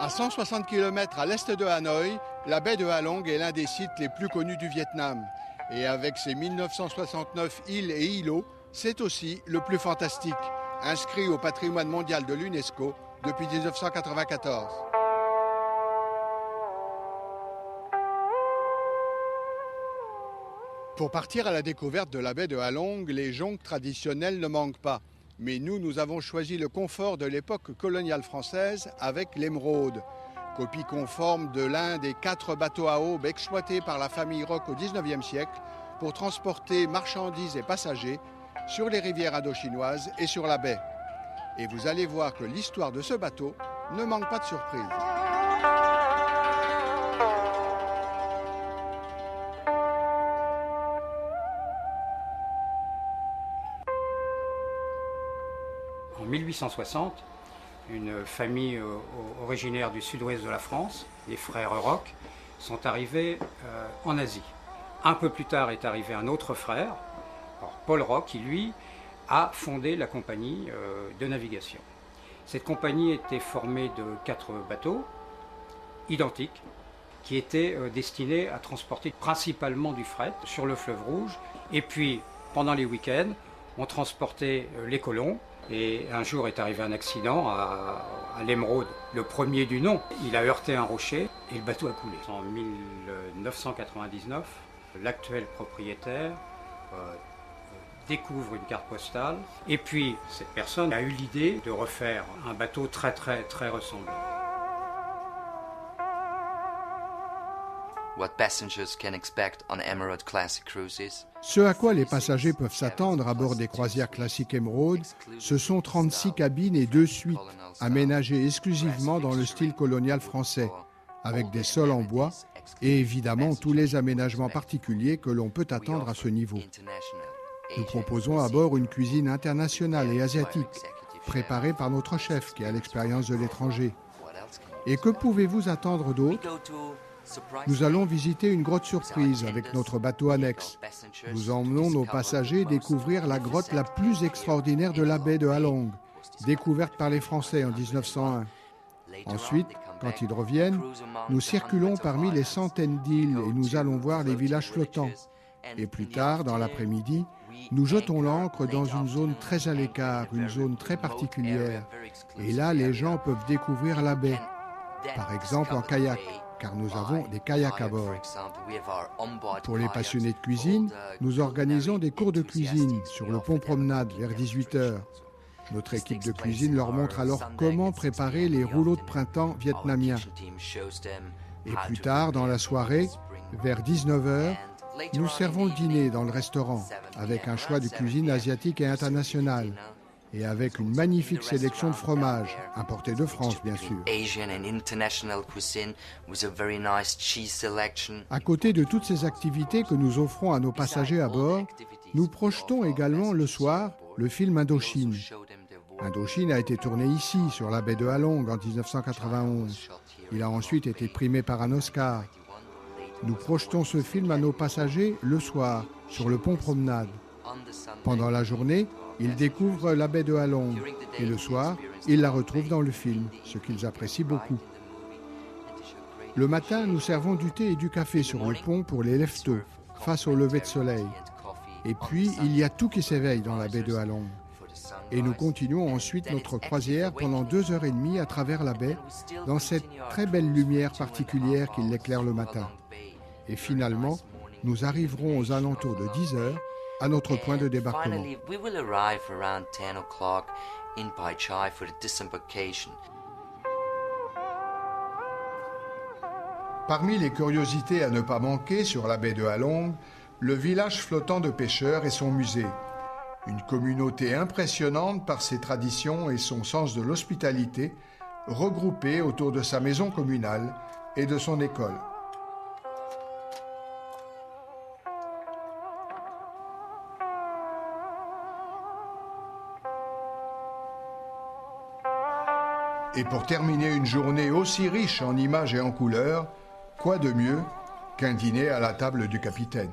À 160 km à l'est de Hanoï, la baie de Halong est l'un des sites les plus connus du Vietnam. Et avec ses 1969 îles et îlots, c'est aussi le plus fantastique, inscrit au patrimoine mondial de l'UNESCO depuis 1994. Pour partir à la découverte de la baie de Halong, les jonques traditionnelles ne manquent pas. Mais nous avons choisi le confort de l'époque coloniale française avec l'Émeraude, copie conforme de l'un des 4 bateaux à aubes exploités par la famille Roch au XIXe siècle pour transporter marchandises et passagers sur les rivières indochinoises et sur la baie. Et vous allez voir que l'histoire de ce bateau ne manque pas de surprises. En 1860, une famille originaire du sud-ouest de la France, les frères Roch, sont arrivés en Asie. Un peu plus tard est arrivé un autre frère, Paul Roch, qui lui a fondé la compagnie de navigation. Cette compagnie était formée de 4 bateaux identiques qui étaient destinés à transporter principalement du fret sur le fleuve Rouge. Et puis, pendant les week-ends, on transportait les colons. Et un jour est arrivé un accident à l'Émeraude, le premier du nom. Il a heurté un rocher et le bateau a coulé. En 1999, l'actuel propriétaire découvre une carte postale. Et puis, cette personne a eu l'idée de refaire un bateau très ressemblant. What passengers can expect on Emerald Classic Cruises. Ce à quoi les passagers peuvent s'attendre à bord des croisières classiques Émeraude, ce sont 36 cabines et 2 suites, aménagées exclusivement dans le style colonial français, avec des sols en bois et évidemment tous les aménagements particuliers que l'on peut attendre à ce niveau. Nous proposons à bord une cuisine internationale et asiatique, préparée par notre chef qui a l'expérience de l'étranger. Et que pouvez-vous attendre d'autre ? Nous allons visiter une grotte surprise avec notre bateau annexe. Nous emmenons nos passagers découvrir la grotte la plus extraordinaire de la baie de Halong, découverte par les Français en 1901. Ensuite, quand ils reviennent, nous circulons parmi les centaines d'îles et nous allons voir les villages flottants. Et plus tard, dans l'après-midi, nous jetons l'ancre dans une zone très à l'écart, une zone très particulière. Et là, les gens peuvent découvrir la baie, par exemple en kayak, car nous avons des kayaks à bord. Pour les passionnés de cuisine, nous organisons des cours de cuisine sur le pont Promenade vers 18h. Notre équipe de cuisine leur montre alors comment préparer les rouleaux de printemps vietnamiens. Et plus tard, dans la soirée, vers 19h, nous servons le dîner dans le restaurant, avec un choix de cuisine asiatique et internationale, et avec une magnifique sélection de fromages, importés de France bien sûr. À côté de toutes ces activités que nous offrons à nos passagers à bord, nous projetons également le soir le film Indochine. Indochine a été tourné ici, sur la baie de Halong, en 1991. Il a ensuite été primé par un Oscar. Nous projetons ce film à nos passagers le soir, sur le pont Promenade. Pendant la journée, ils découvrent la baie de Halong et le soir, ils la retrouvent dans le film, ce qu'ils apprécient beaucoup. Le matin, nous servons du thé et du café sur le pont pour les lève-tôt, face au lever de soleil. Et puis, il y a tout qui s'éveille dans la baie de Halong. Et nous continuons ensuite notre croisière pendant 2h30 à travers la baie, dans cette très belle lumière particulière qui l'éclaire le matin. Et finalement, nous arriverons aux alentours de 10h à notre point de débarquement. Parmi les curiosités à ne pas manquer sur la baie de Halong, le village flottant de pêcheurs et son musée. Une communauté impressionnante par ses traditions et son sens de l'hospitalité, regroupée autour de sa maison communale et de son école. Et pour terminer une journée aussi riche en images et en couleurs, quoi de mieux qu'un dîner à la table du capitaine ?